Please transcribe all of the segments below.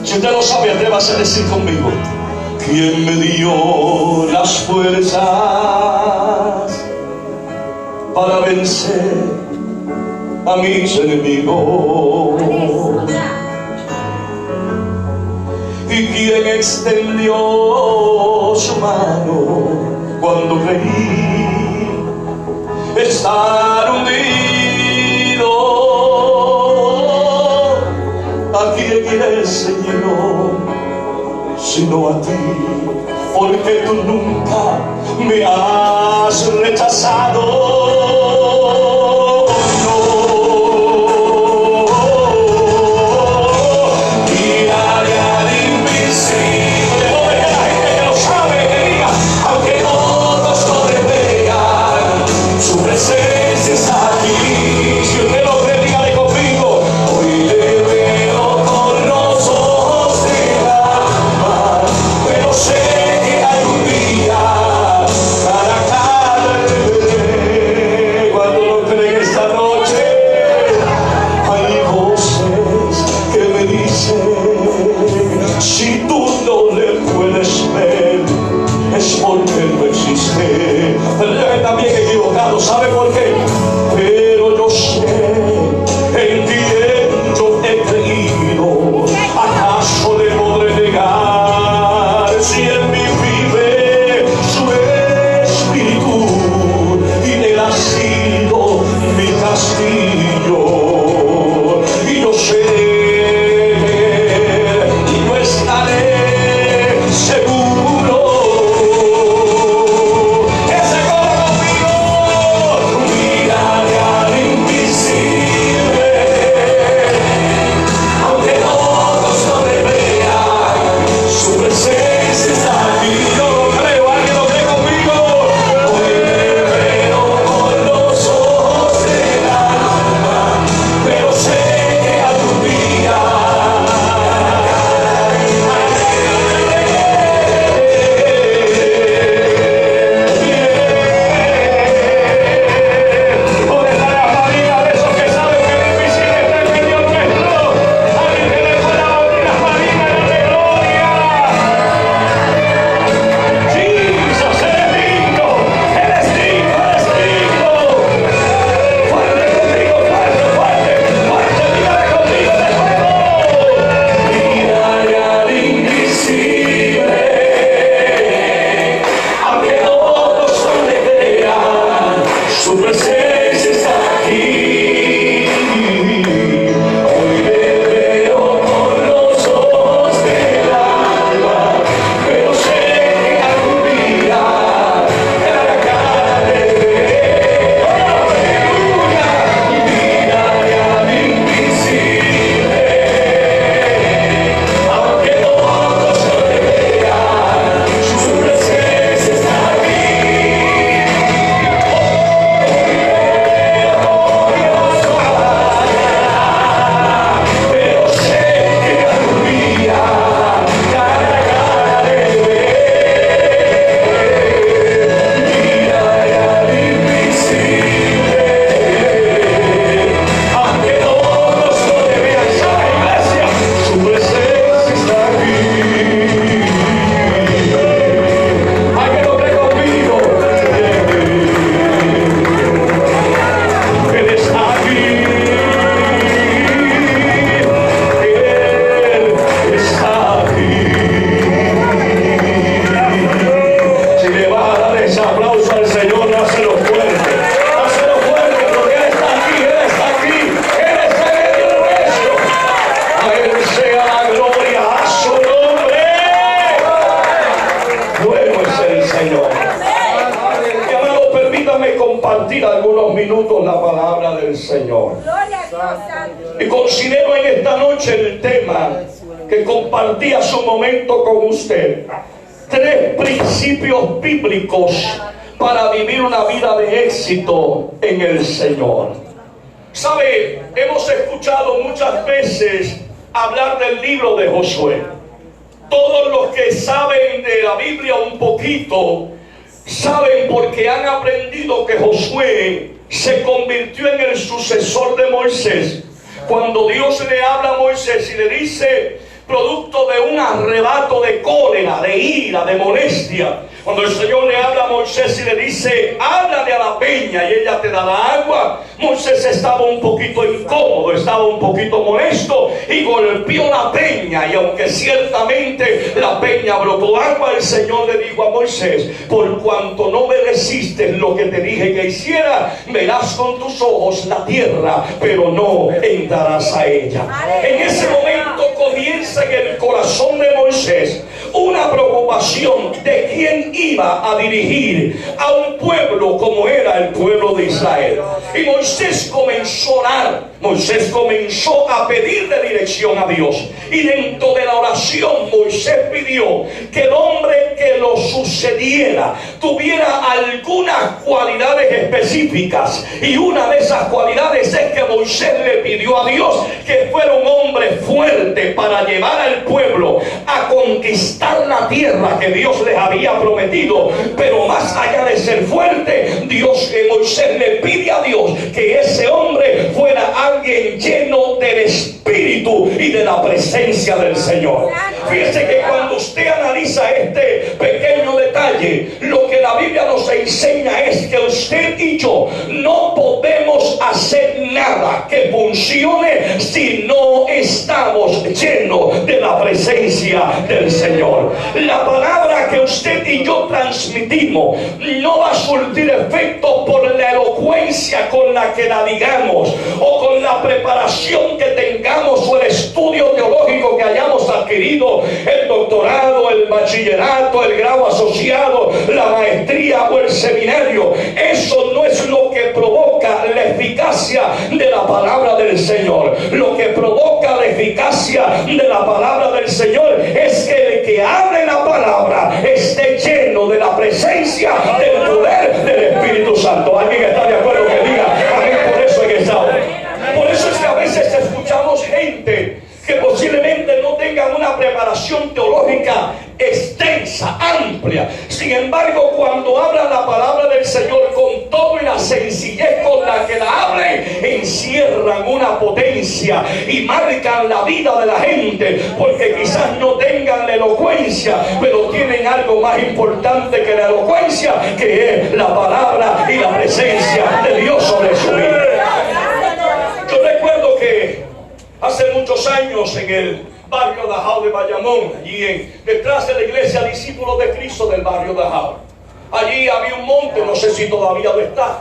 Si usted lo sabe, atrévase a decir conmigo: ¿quién me dio las fuerzas para vencer a mis enemigos? ¿Y quién extendió su mano cuando creí estar hundido? ¿A quién iré, Señor, sino a ti? Porque tú nunca me has rechazado. ¿Sabe por qué? Pero yo sé en quién yo he creído. ¿Acaso le podré negar si en mí vive su espíritu y él ha sido mi castillo? Y yo sé y no estaré seguro. Algunos minutos la palabra del Señor. Y considero en esta noche el tema que compartí hace un momento con usted: 3 principios bíblicos para vivir una vida de éxito en el Señor. ¿Sabe? Hemos escuchado muchas veces hablar del libro de Josué. Todos los que saben de la Biblia un poquito saben, porque han aprendido que Josué se convirtió en el sucesor de Moisés. Cuando Dios le habla a Moisés y le dice, producto un arrebato de cólera, de ira, de molestia. Cuando el Señor le habla a Moisés y le dice, háblale a la peña y ella te dará agua, Moisés estaba un poquito incómodo, estaba un poquito molesto y golpeó la peña. Y aunque ciertamente la peña brotó agua, el Señor le dijo a Moisés, por cuanto no obedeciste lo que te dije que hiciera, verás con tus ojos la tierra, pero no entrarás a ella. En ese momento comienza en el corazón de Moisés una preocupación de quién iba a dirigir a un pueblo como era el pueblo de Israel. Y Moisés comenzó a orar, Moisés comenzó a pedirle dirección a Dios. Y dentro de la oración Moisés pidió que el hombre que lo sucediera tuviera algunas cualidades específicas. Y una de esas cualidades es que Moisés le pidió a Dios que fuera un hombre fuerte para llevar al pueblo a conquistar la tierra que Dios les había prometido. Pero más allá de ser fuerte, Moisés le pide a Dios que ese hombre fuera alguien lleno del Espíritu y de la presencia del Señor. Fíjese que cuando usted analiza este pequeño detalle, lo que la Biblia nos enseña es que usted y yo no podemos hacer nada que funcione si no estamos llenos de la presencia del Señor. La palabra que usted y yo transmitimos no va a surtir efecto por la elocuencia con la que la digamos, o con la preparación que tengamos, o el estudio teológico que hayamos adquirido, el doctorado, el bachillerato, el grado asociado, la maestría o el seminario. Eso no es lo que provoca la eficacia de la palabra del Señor. Lo que provoca la eficacia de la palabra del Señor es que el que hable la palabra esté lleno de la presencia, del poder del Espíritu Santo. ¿Alguien está de acuerdo que diga amén por eso en esta hora? Por eso es que a veces escuchamos gente que posiblemente no tengan una preparación teológica extensa, amplia. Sin embargo, cuando hablan la palabra del Señor con todo y la sencillez con la que la hablen, encierran una potencia y marcan la vida de la gente, porque quizás no tengan la elocuencia, pero tienen algo más importante que la elocuencia, que es la palabra y la presencia de Dios sobre su vida. Yo recuerdo que hace muchos años en el barrio Dajao de Bayamón, allí detrás de la iglesia Discípulos de Cristo del barrio Dajao, allí había un monte, no sé si todavía lo está,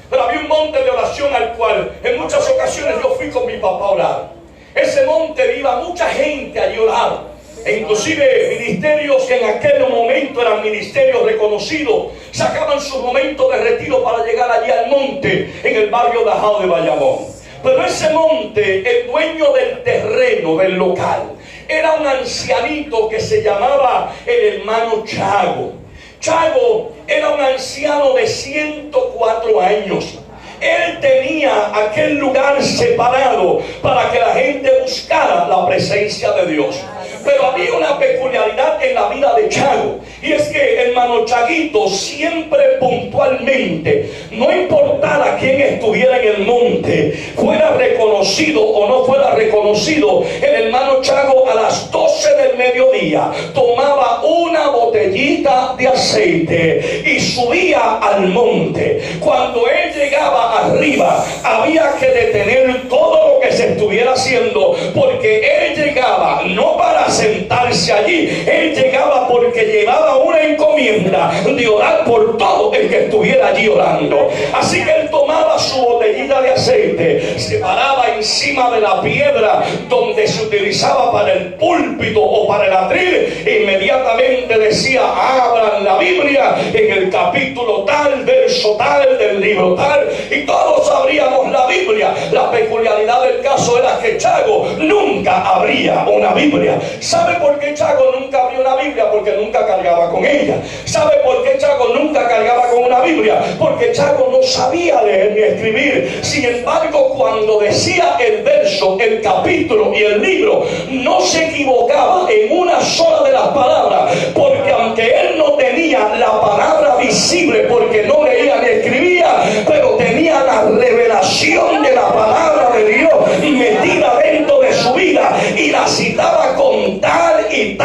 pero había un monte de oración al cual en muchas ocasiones yo fui con mi papá a orar. Ese monte iba mucha gente allí a orar, e inclusive ministerios que en aquel momento eran ministerios reconocidos, sacaban su momento de retiro para llegar allí al monte en el barrio Dajao de Bayamón. Pero ese monte, el dueño del terreno, del local, era un ancianito que se llamaba el hermano Chago. Chago era un anciano de 104 años. Él tenía aquel lugar separado para que la gente buscara la presencia de Dios. Pero había una peculiaridad en la vida de Chago, y es que el hermano Chaguito siempre puntualmente, no importara quién estuviera en el monte, fuera reconocido o no fuera reconocido, el hermano Chago a las 12 del mediodía tomaba una botellita de aceite y subía al monte. Cuando él llegaba arriba, había que detener todo lo que se estuviera haciendo, porque él llegaba no para sentarse allí, él llegaba porque llevaba una encomienda de orar por todo el que estuviera allí orando. Así que él tomaba su botellita de aceite, se paraba encima de la piedra donde se utilizaba para el púlpito o para el atril, e inmediatamente decía: abran la Biblia en el capítulo tal, verso tal, del libro tal, y todos abríamos la Biblia. La peculiaridad del caso era que Chago nunca abría una Biblia. ¿Sabe por qué Chago nunca abrió una Biblia? Porque nunca cargaba con ella. ¿Sabe por qué Chago nunca cargaba con una Biblia? Porque Chago no sabía leer ni escribir. Sin embargo, cuando decía el verso, el capítulo y el libro, no se equivocaba en una sola de las palabras, porque aunque él no tenía la palabra visible, porque no leía ni escribía, pero tenía la revelación de la palabra de Dios metida dentro de su vida, y la citaba con tal y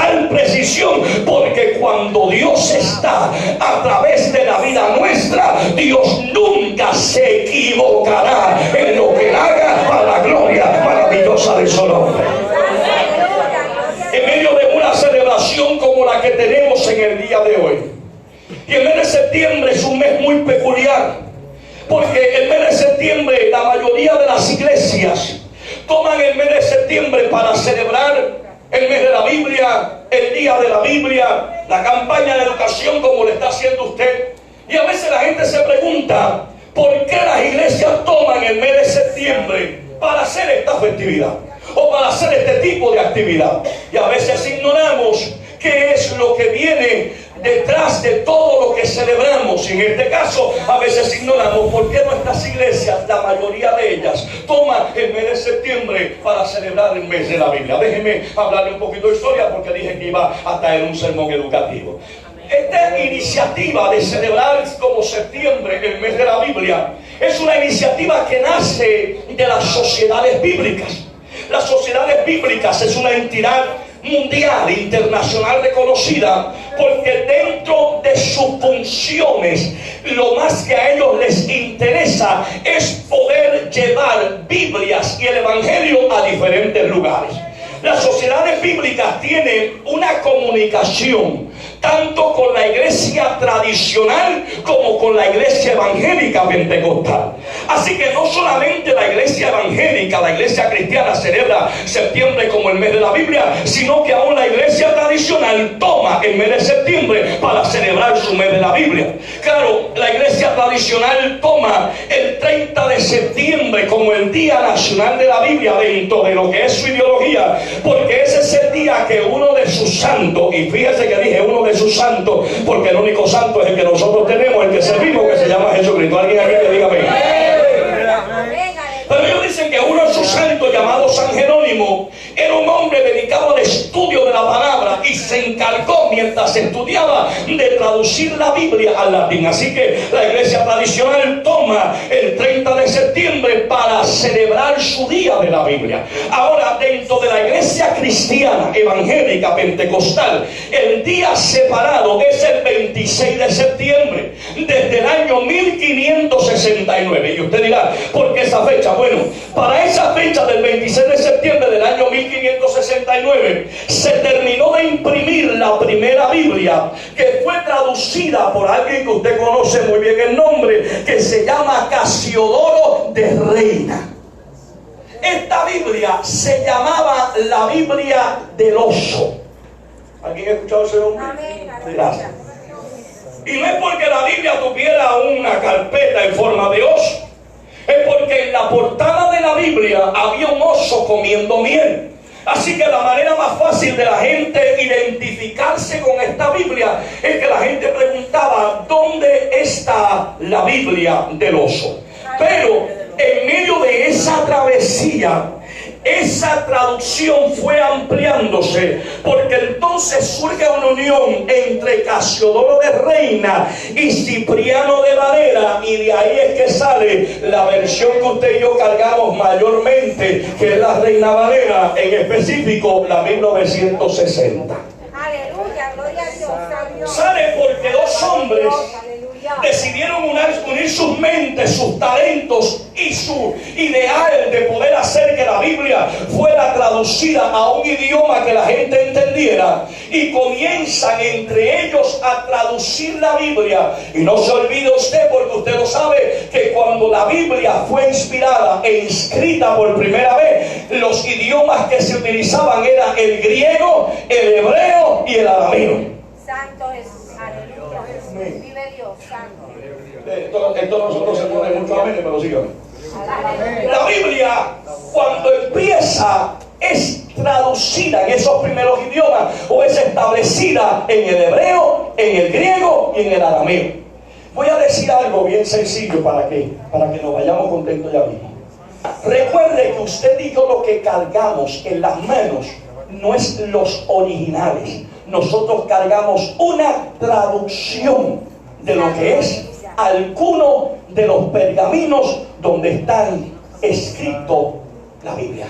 celebración, porque cuando Dios está a través de la vida nuestra, Dios nunca se equivocará en lo que haga para la gloria maravillosa de su nombre. En medio de una celebración como la que tenemos en el día de hoy, y el mes de septiembre es un mes muy peculiar, porque el mes de septiembre la mayoría de las iglesias toman el mes de septiembre para celebrar el mes de la Biblia, el día de la Biblia, la campaña de educación como le está haciendo usted. Y a veces la gente se pregunta, ¿por qué las iglesias toman el mes de septiembre para hacer esta festividad o para hacer este tipo de actividad? Y a veces ignoramos qué es lo que viene detrás de todo lo que celebramos. Y en este caso a veces ignoramos por qué nuestras iglesias, la mayoría de ellas, toman el mes de septiembre para celebrar el mes de la Biblia. Déjenme hablarle un poquito de historia, porque dije que iba a traer un sermón educativo. Esta iniciativa de celebrar como septiembre el mes de la Biblia es una iniciativa que nace de las sociedades bíblicas. Las sociedades bíblicas es una entidad mundial, internacional reconocida, porque dentro de sus funciones lo más que a ellos les interesa es poder llevar Biblias y el Evangelio a diferentes lugares. Las sociedades bíblicas tienen una comunicación tanto con la iglesia tradicional como con la iglesia evangélica pentecostal. Así que no solamente la iglesia evangélica, la iglesia cristiana celebra septiembre como el mes de la Biblia, sino que aún la iglesia tradicional toma el mes de septiembre para celebrar su mes de la Biblia. Claro, la iglesia tradicional toma el 30 de septiembre como el Día Nacional de la Biblia dentro de lo que es su ideología, porque ese es el día que uno de sus santos, y fíjese que dije uno de sus santos, porque el único santo es el que nosotros tenemos, el que servimos, que se llama Jesucristo. Alguien aquí que diga amén. Pero ellos dicen que uno de sus santos, llamado San Jerónimo, era un hombre dedicado al estudio de la palabra y se encargó, mientras estudiaba, de traducir la Biblia al latín. Así que la iglesia tradicional toma el 30 de septiembre para celebrar su día de la Biblia. Ahora, dentro de la iglesia cristiana, evangélica, pentecostal, el día separado es el 26 de septiembre, desde el año 1569. Y usted dirá, ¿por qué esa fecha? Bueno, para esa fecha del 26 de septiembre del año 1569 se terminó de imprimir la primera Biblia, que fue traducida por alguien que usted conoce muy bien el nombre, que se llama Casiodoro de Reina. Esta Biblia se llamaba la Biblia del Oso. ¿Alguien ha escuchado ese nombre? Gracias. Y no es porque la Biblia tuviera una carpeta en forma de oso, es porque en la portada de la Biblia había un oso comiendo miel. Así que la manera más fácil de la gente identificarse con esta Biblia es que la gente preguntaba, ¿dónde está la Biblia del oso? Pero en medio de esa travesía, esa traducción fue ampliándose, porque entonces surge una unión entre Casiodoro de Reina y Cipriano de Varela, y de ahí es que sale la versión que usted y yo cargamos mayormente, que es la Reina Valera, en específico la 1960. Aleluya, gloria a Dios. Sale porque dos hombres decidieron unir sus mentes, sus talentos y su ideal de poder hacer que la Biblia fuera traducida a un idioma que la gente entendiera, y comienzan entre ellos a traducir la Biblia. Y no se olvide usted, porque usted lo sabe, que cuando la Biblia fue inspirada e inscrita por primera vez, los idiomas que se utilizaban eran el griego, el hebreo y el arameo. Santo Jesús, aleluya. Vive Dios, santo. Esto nosotros se pone mucho amén, pero síganme. La Biblia, cuando empieza, es traducida en esos primeros idiomas, o es establecida en el hebreo, en el griego y en el arameo. Voy a decir algo bien sencillo para que nos vayamos contentos ya mismo. Recuerde que usted y yo lo que cargamos en las manos no es los originales. Nosotros cargamos una traducción de lo que es alguno de los pergaminos donde están escritos la Biblia.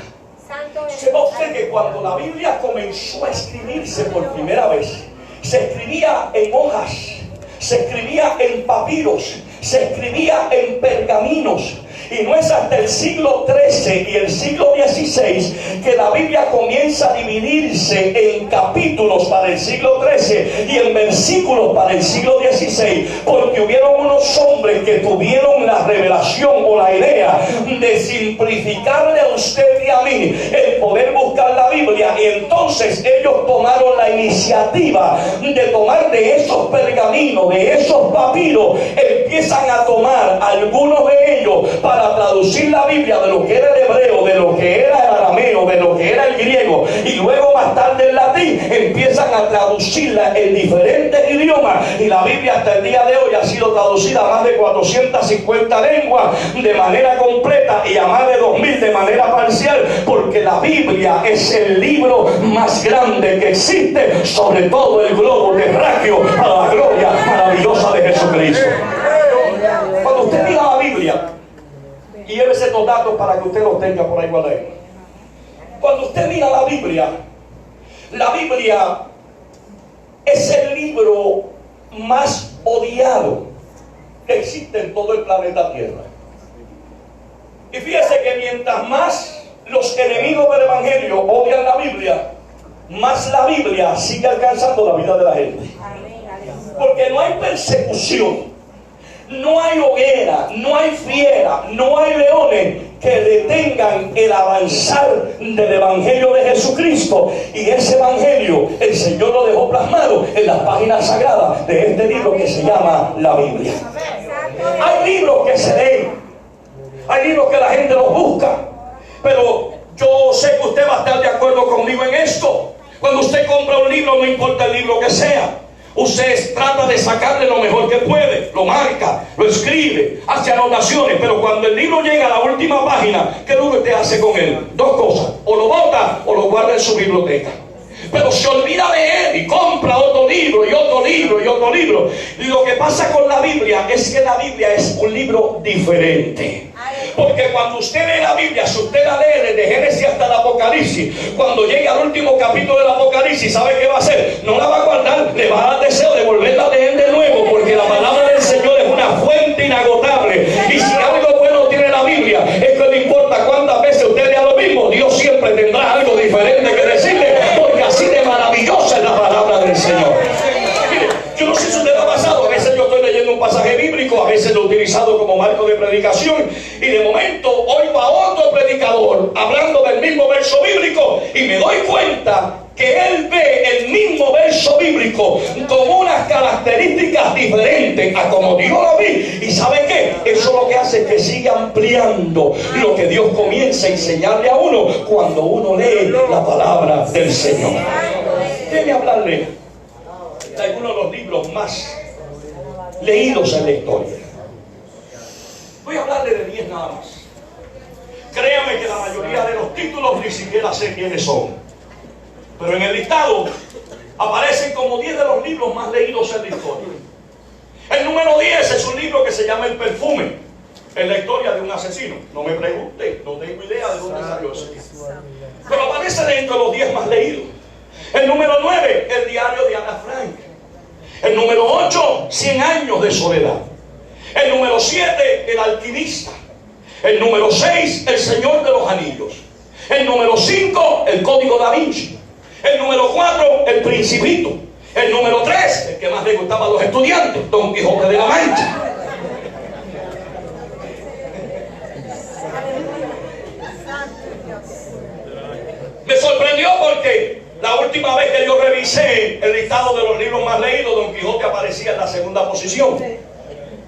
Santo Jesús. ¿Sepa usted que cuando la Biblia comenzó a escribirse por primera vez, se escribía en hojas, se escribía en papiros, se escribía en pergaminos? Y no es hasta el siglo XIII y el siglo XVI que la Biblia comienza a dividirse en capítulos para el siglo XIII y en versículos para el siglo XVI, porque hubieron unos hombres que tuvieron la revelación o la idea de simplificarle a usted y a mí el poder buscar la Biblia, y entonces ellos tomaron la iniciativa de tomar de esos pergaminos, de esos papiros, empiezan a tomar algunos de ellos para traducir la Biblia de lo que era el hebreo, de lo que era el arameo, de lo que era el griego, y luego más tarde el latín, empiezan a traducirla en diferentes idiomas, y la Biblia hasta el día de hoy ha sido traducida a más de 450 lenguas de manera completa y a más de 2000 de manera parcial, porque la Biblia es el libro más grande que existe sobre todo el globo terráqueo, para la gloria maravillosa de Jesucristo. Cuando usted mira la Biblia, y llévese estos datos para que usted los tenga por ahí guardados. Cuando usted mira la Biblia es el libro más odiado que existe en todo el planeta Tierra. Y fíjese que mientras más los enemigos del Evangelio odian la Biblia, más la Biblia sigue alcanzando la vida de la gente. Porque no hay persecución, no hay hoguera, no hay fiera, no hay leones que detengan el avanzar del Evangelio de Jesucristo. Y ese Evangelio el Señor lo dejó plasmado en las páginas sagradas de este libro que se llama la Biblia. Hay libros que se leen, hay libros que la gente los busca, pero yo sé que usted va a estar de acuerdo conmigo en esto. Cuando usted compra un libro, no importa el libro que sea, usted trata de sacarle lo mejor que puede, lo marca, lo escribe, hace anotaciones, pero cuando el libro llega a la última página, ¿qué es lo que usted hace con él? Dos cosas: o lo bota o lo guarda en su biblioteca. Pero se olvida de él y compra otro libro y otro libro y otro libro. Y lo que pasa con la Biblia es que la Biblia es un libro diferente. Porque cuando usted lee la Biblia, si usted la lee desde Génesis hasta el Apocalipsis, cuando llegue al último capítulo del Apocalipsis, ¿sabe qué va a hacer? No la va a guardar, le va a dar deseo de volverla a leer de nuevo, porque la palabra del Señor es una fuente inagotable. Y si algo bueno tiene la Biblia, es que no importa cuántas veces usted lea lo mismo, Dios siempre tendrá algo diferente que decirle, porque así de maravillosa es la palabra del Señor. Mire, yo no sé si usted lo ha pasado, a veces yo estoy leyendo un pasaje bíblico, a veces lo he utilizado como marco de predicación, y de momento oigo a otro predicador hablando del mismo verso bíblico, y me doy cuenta que él ve el mismo verso bíblico con unas características diferentes a como yo lo vi. ¿Y sabe qué? Eso lo que hace es que sigue ampliando lo que Dios comienza a enseñarle a uno cuando uno lee la palabra del Señor. Déjeme hablarle de algunos de los libros más leídos en la historia. Voy a hablarle de 10 nada más. Créame que la mayoría de los títulos ni siquiera sé quiénes son, pero en el listado aparecen como 10 de los libros más leídos en la historia. El número 10 es un libro que se llama El Perfume. Es la historia de un asesino. No me pregunte, no tengo idea de dónde salió eso, pero aparece dentro de los 10 más leídos. El número 9, El Diario de Ana Frank. El número 8, 100 años de soledad. El número 7, El Alquimista. El número 6, El Señor de los Anillos. El número 5, El Código Da Vinci. El número 4, El Principito. El número 3, el que más le gustaba a los estudiantes, Don Quijote de la Mancha. Me sorprendió porque la última vez que yo revisé el listado de los libros más leídos, Don Quijote aparecía en la segunda posición,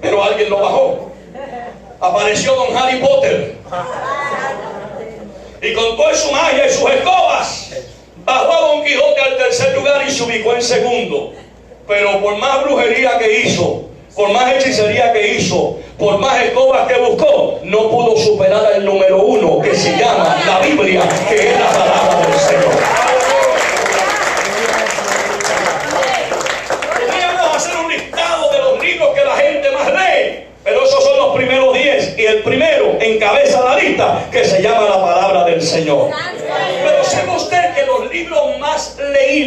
pero alguien lo bajó. Apareció Don Harry Potter, y con toda su magia y sus escobas bajó a Don Quijote al tercer lugar y se ubicó en segundo. Pero por más brujería que hizo, por más hechicería que hizo, por más escobas que buscó, no pudo superar al número 1, que se llama la Biblia, que es la palabra del Señor. Podríamos hacer un listado de los libros que la gente más lee, pero esos son los primeros 10, y el primero encabeza la lista, que se llama la palabra del Señor.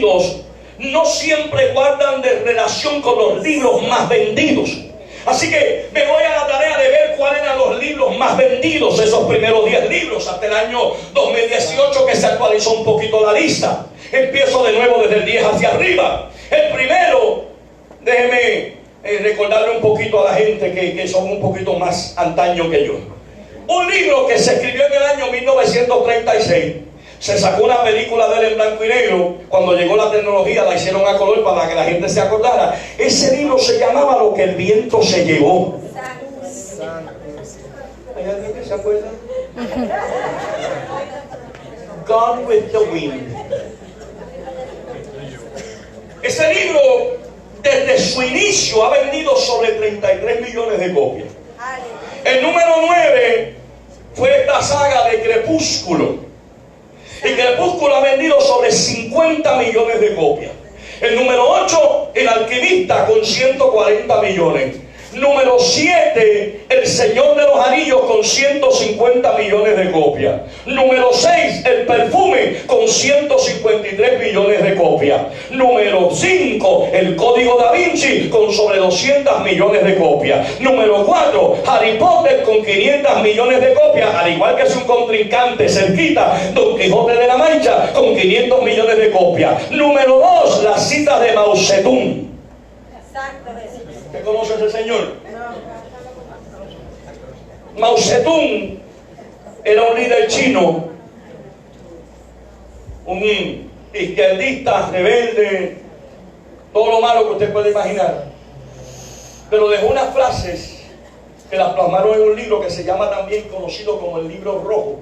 vendidos no siempre guardan de relación con los libros más vendidos. Así que me voy a la tarea de ver cuáles eran los libros más vendidos, esos primeros 10 libros, hasta el año 2018 que se actualizó un poquito la lista. Empiezo de nuevo desde el 10 hacia arriba. El primero, déjeme recordarle un poquito a la gente que son un poquito más antaño que yo. Un libro que se escribió en el año 1936. Se sacó una película de él en blanco y negro. Cuando llegó la tecnología la hicieron a color para que la gente se acordara. Ese libro se llamaba Lo que el viento se llevó. ¿Hay alguien que se acuerda? Gone with the Wind. Ese libro desde su inicio ha vendido sobre 33 millones de copias. El número 9 fue esta saga de Crepúsculo. Y Crepúsculo ha vendido sobre 50 millones de copias. El número 8, El Alquimista, con 140 millones. Número 7, El Señor de los Anillos, con 150 millones de copias. Número 6, El Perfume, con 153 millones de copias. Número 5, El Código Da Vinci, con sobre 200 millones de copias. Número 4, Harry Potter, con 500 millones de copias, al igual que su contrincante cerquita, Don Quijote de la Mancha, con 500 millones de copias. Número 2, Las citas de Mao Zedong. ¿Usted conoce a ese señor? Mao Zedong era un líder chino, un izquierdista, rebelde, todo lo malo que usted puede imaginar. Pero dejó unas frases que las plasmaron en un libro que se llama también conocido como el Libro Rojo.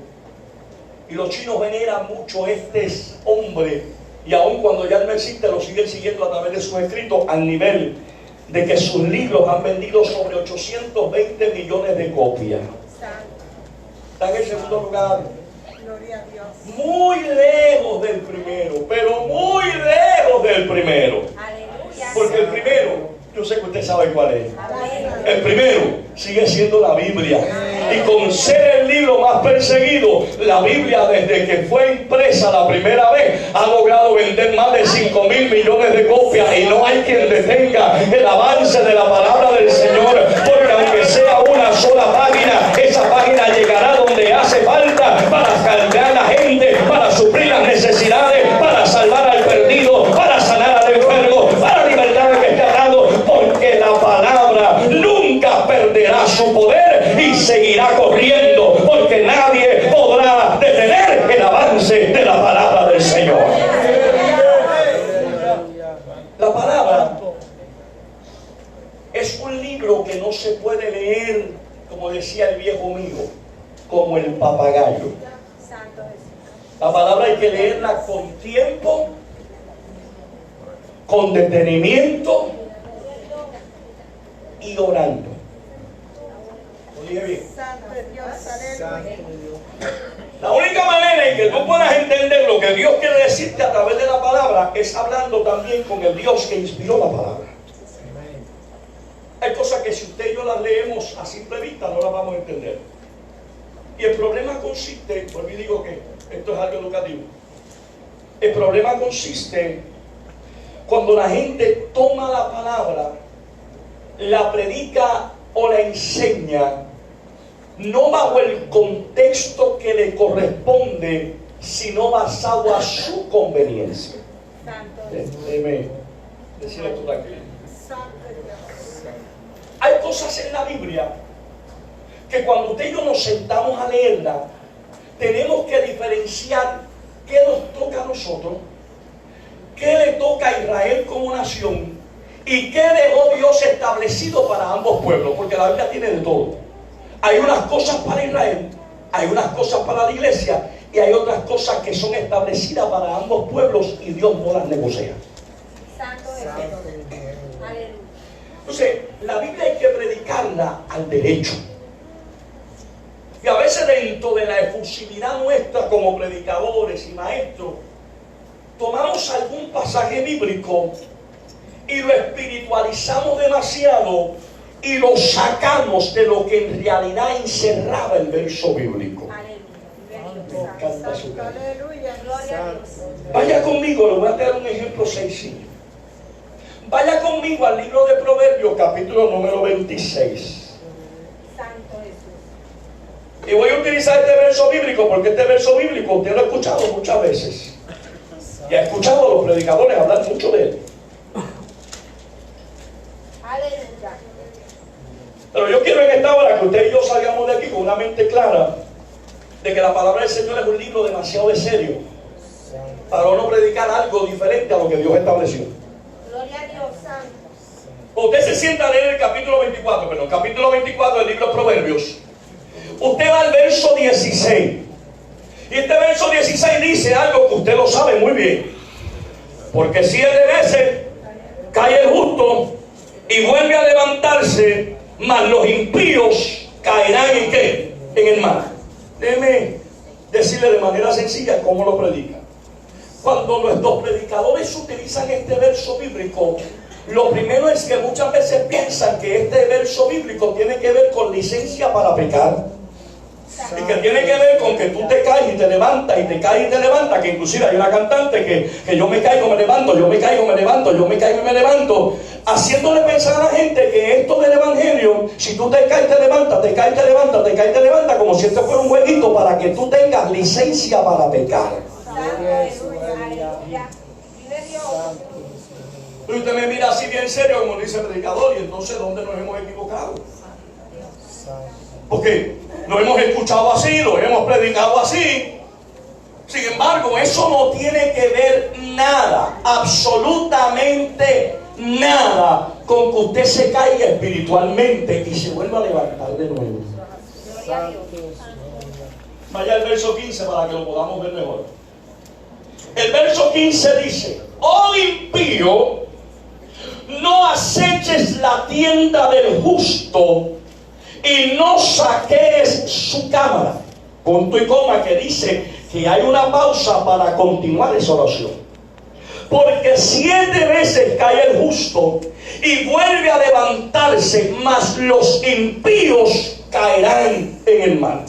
Y los chinos veneran mucho a este hombre, y aun cuando ya no existe, lo siguen siguiendo a través de sus escritos, al nivel de que sus libros han vendido sobre 820 millones de copias. Está en el segundo lugar. Muy lejos del primero, pero muy lejos del primero. Porque el primero, yo sé que usted sabe cuál es. El primero sigue siendo la Biblia. Y con ser el libro más perseguido, la Biblia desde que fue impresa la primera vez ha logrado vender más de 5.000 millones de copias. Y no hay quien detenga el avance de la palabra del Señor. Porque aunque sea una sola página, esa página llegará donde hace falta para cargar a la gente, para suplir las necesidades, para salvar al perdido, para sanar al enfermo, para libertar al que está atado. Porque la palabra nunca perderá su poder y seguirá corriendo, porque nadie podrá detener el avance de la palabra del Señor. La palabra es un libro que no se puede leer, como decía el viejo mío, como el papagayo. La palabra hay que leerla con tiempo, con detenimiento y orando. ¿Lo dije bien? La única manera en que tú puedas entender lo que Dios quiere decirte a través de la palabra es hablando también con el Dios que inspiró la palabra. Hay cosas que si usted y yo las leemos a simple vista no las vamos a entender. Y el problema consiste, por mí digo que esto es algo educativo. El problema consiste cuando la gente toma la palabra, la predica o la enseña, no bajo el contexto que le corresponde, sino basado a su conveniencia. Déjeme decir esto tranquilo. Hay cosas en la Biblia que cuando usted y yo nos sentamos a leerla, tenemos que diferenciar qué nos toca a nosotros, qué le toca a Israel como nación y qué dejó Dios establecido para ambos pueblos, porque la Biblia tiene de todo. Hay unas cosas para Israel, hay unas cosas para la iglesia y hay otras cosas que son establecidas para ambos pueblos y Dios no las negocia. Entonces, la Biblia hay que predicarla al derecho. Y a veces dentro de la efusividad nuestra como predicadores y maestros, tomamos algún pasaje bíblico y lo espiritualizamos demasiado y lo sacamos de lo que en realidad encerraba el verso bíblico. encanta su cara. Aleluya. Gloria a Dios. Vaya conmigo, le voy a dar un ejemplo sencillo. Vaya conmigo al libro de Proverbios, capítulo número 26. Santo Jesús. Y voy a utilizar este verso bíblico porque este verso bíblico usted lo ha escuchado muchas veces. Y ha escuchado a los predicadores hablar mucho de él. Aleluya. Pero yo quiero en esta hora que usted y yo salgamos de aquí con una mente clara de que la palabra del Señor es un libro demasiado de serio para no predicar algo diferente a lo que Dios estableció. Gloria a Dios, santo. Usted se sienta a leer el capítulo 24 del libro de Proverbios. Usted va al verso 16. Y este verso 16 dice algo que usted lo sabe muy bien. Porque 7 veces cae el justo y vuelve a levantarse, mas los impíos caerán ¿en qué? En el mar. Déjeme decirle de manera sencilla cómo lo predica. Cuando nuestros predicadores utilizan este verso bíblico, lo primero es que muchas veces piensan que este verso bíblico tiene que ver con licencia para pecar. Y que tiene que ver con que tú te caes y te levantas, y te caes y te levantas, que inclusive hay una cantante que yo me caigo, me levanto, yo me caigo, me levanto, yo me caigo y me levanto, haciéndole pensar a la gente que esto del evangelio, si tú te caes, te levantas, te caes, te levantas, te caes, te levantas, como si esto fuera un jueguito para que tú tengas licencia para pecar. Aleluya. Vive Dios. Y usted me mira así bien serio, como dice el predicador, y entonces ¿dónde nos hemos equivocado? Porque lo hemos escuchado así, lo hemos predicado así. Sin embargo, eso no tiene que ver nada, absolutamente nada, con que usted se caiga espiritualmente y se vuelva a levantar de nuevo. Gloria a Dios. Vaya al verso 15 para que lo podamos ver mejor. El verso 15 dice: oh impío, no aceches la tienda del justo y no saquees su cámara. Punto y coma, que dice que hay una pausa para continuar esa oración. Porque 7 veces cae el justo y vuelve a levantarse, mas los impíos caerán en el mar.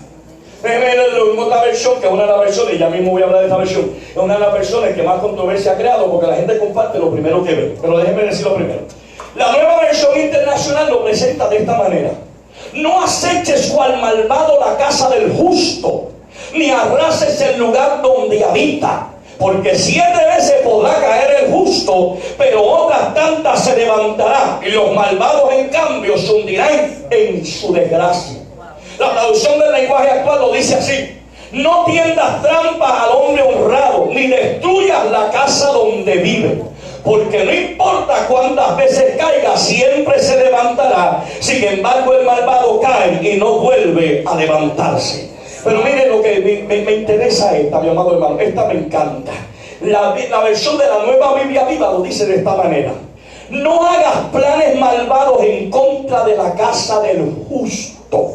Déjeme leer esta versión, que es una de las versiones, y ya mismo voy a hablar de esta versión, es una de las versiones que más controversia ha creado, porque la gente comparte lo primero que ve. Pero déjenme decirlo primero. La nueva versión internacional lo presenta de esta manera: no aceches cual malvado la casa del justo, ni arrases el lugar donde habita, porque 7 veces podrá caer el justo, pero otras tantas se levantará, y los malvados en cambio se hundirán en su desgracia. La traducción del lenguaje actual lo dice así: no tiendas trampas al hombre honrado, ni destruyas la casa donde vive, porque no importa cuántas veces caiga, siempre se levantará. Sin embargo, el malvado cae y no vuelve a levantarse. Pero miren lo que me interesa esta, mi amado hermano, esta me encanta. La versión de la Nueva Biblia Viva lo dice de esta manera: no hagas planes malvados en contra de la casa del justo,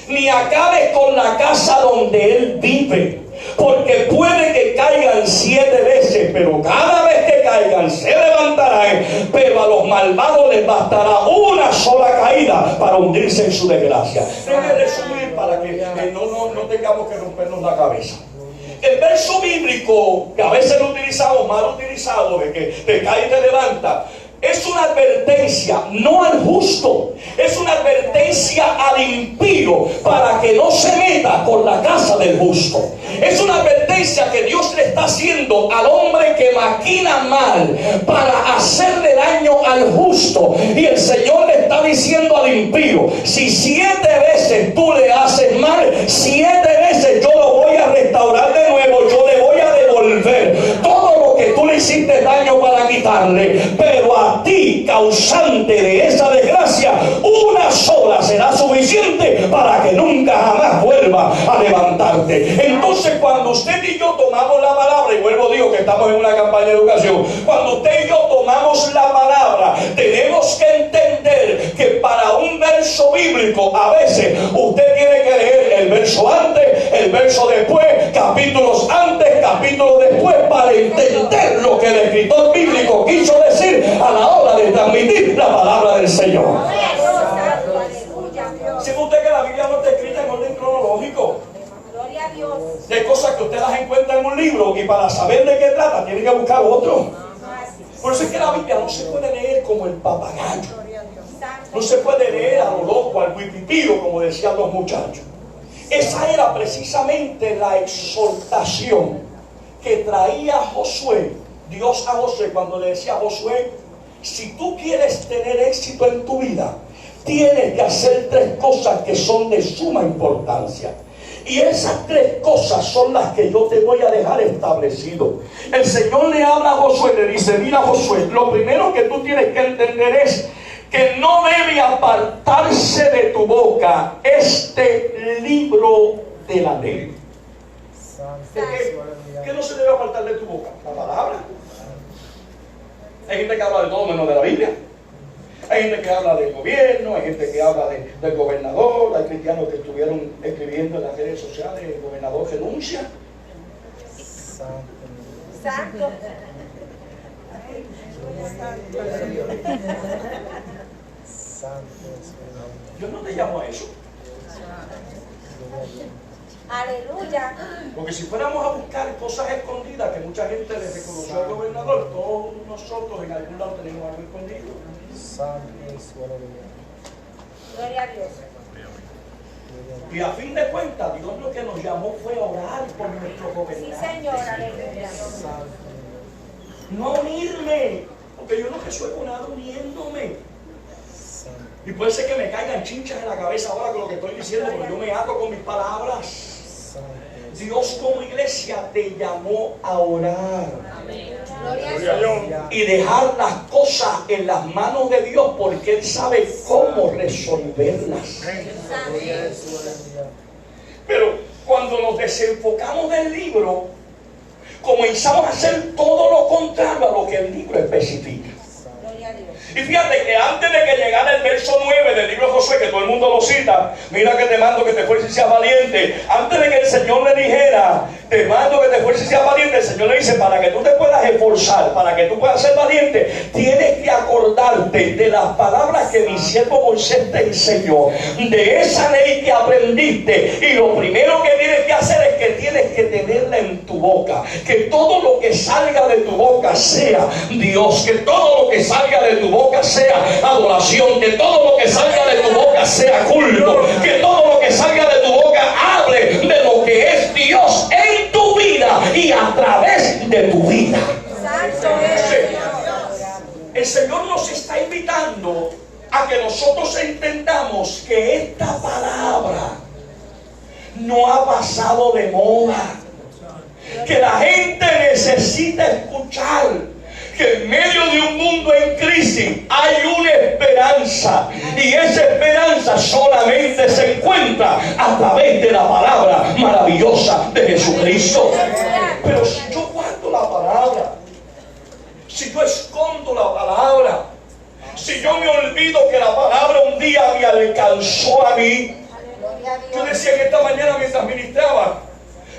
ni acabes con la casa donde él vive, porque puede que caigan 7 veces, pero cada vez que caigan se levantarán, pero a los malvados les bastará una sola caída para hundirse en su desgracia. Déjame resumir para que no tengamos que rompernos la cabeza. El verso bíblico, que a veces lo utilizamos, mal utilizado, de que te cae y te levanta, es una advertencia, no al justo, es una advertencia al impío para que no se meta con la casa del justo. Es una advertencia que Dios le está haciendo al hombre que maquina mal para hacerle daño al justo. Y el Señor le está diciendo al impío: si 7 veces tú le haces mal, 7 veces yo lo voy a restaurar de nuevo, yo le voy a devolver todo lo que tú le hiciste daño para quitarle. Pero a ti, causante de esa desgracia, una sola será suficiente para que nunca jamás vuelva a levantarte. Entonces, cuando usted y yo tomamos la palabra, y vuelvo, digo que estamos en una campaña de educación, cuando usted y yo tomamos la palabra, tenemos que entender que para un verso bíblico, a veces usted tiene que leer el verso antes, el verso después, capítulos antes, capítulos después, para entender lo que el escritor bíblico quiso decir a la hora de transmitir la palabra del Señor. ¿Sabe usted que la Biblia no está escrita en orden cronológico? Gloria a Dios. Hay cosas basta, tiene que buscar otro. Así. Por eso es que la Biblia no se puede leer como el papagayo. Santo. No se puede leer a lo loco, al huipipío, como decían los muchachos. Esa era precisamente la exhortación que traía Josué, Dios a Josué, cuando le decía a Josué: si tú quieres tener éxito en tu vida, tienes que hacer 3 cosas que son de suma importancia. Y esas 3 cosas son las que yo te voy a dejar establecido. El Señor le habla a Josué, le dice: mira, Josué, lo primero que tú tienes que entender es que no debe apartarse de tu boca este libro de la ley. ¿Qué no se debe apartar de tu boca? La palabra. Hay gente que habla de todo menos de la Biblia. Hay gente que habla del gobierno, hay gente que habla del gobernador, hay cristianos que estuvieron escribiendo en las redes sociales: el gobernador renuncia. Santo. Yo no te llamo a eso. Aleluya. Porque si fuéramos a buscar cosas escondidas, que mucha gente le reconoció al gobernador, todos nosotros en algún lado tenemos algo escondido. Gloria a Dios. Y a fin de cuentas, Dios lo que nos llamó fue a orar por nuestros Sí, gobernantes. Señor. Aleluya. No unirme, porque yo no resuelvo nada uniéndome. Y puede ser que me caigan chinchas en la cabeza ahora con lo que estoy diciendo, porque yo me ato con mis palabras. Dios como iglesia te llamó a orar Gloria a Dios. y dejar las cosas en las manos de Dios, porque Él sabe cómo resolverlas. Pero cuando nos desenfocamos del libro, comenzamos a hacer todo lo contrario a lo que el libro especifica. Gloria a Dios. Y fíjate que antes de que llegara el verso 9 del libro de Josué, que todo el mundo lo cita: mira que te mando que te esfuerces y seas valiente. Antes de que el Señor le dijera: te mando que te esfuerces y seas valiente, el Señor le dice: para que tú te puedas esforzar, para que tú puedas ser valiente, tienes que acordarte de las palabras que mi siervo Moisés te enseñó, de esa ley que aprendiste. Y lo primero que tienes que hacer es que tienes que tenerla en tu boca. Que todo lo que salga de tu boca sea Dios. Que todo lo que salga de tu boca sea adoración. Que todo lo que salga de tu boca sea culto. Que todo lo que salga de tu boca hable de lo que es Dios en tu vida y a través de tu vida. Santo es el Señor. El Señor nos está invitando a que nosotros entendamos que esta palabra no ha pasado de moda. Que la gente necesita escuchar que en medio de un mundo en crisis hay una esperanza, y esa esperanza solamente se encuentra a través de la palabra maravillosa de Jesucristo. Pero si yo guardo la palabra, si yo escondo la palabra, si yo me olvido que la palabra un día me alcanzó a mí. Gloria a Yo Dios. decía en esta mañana mientras ministraba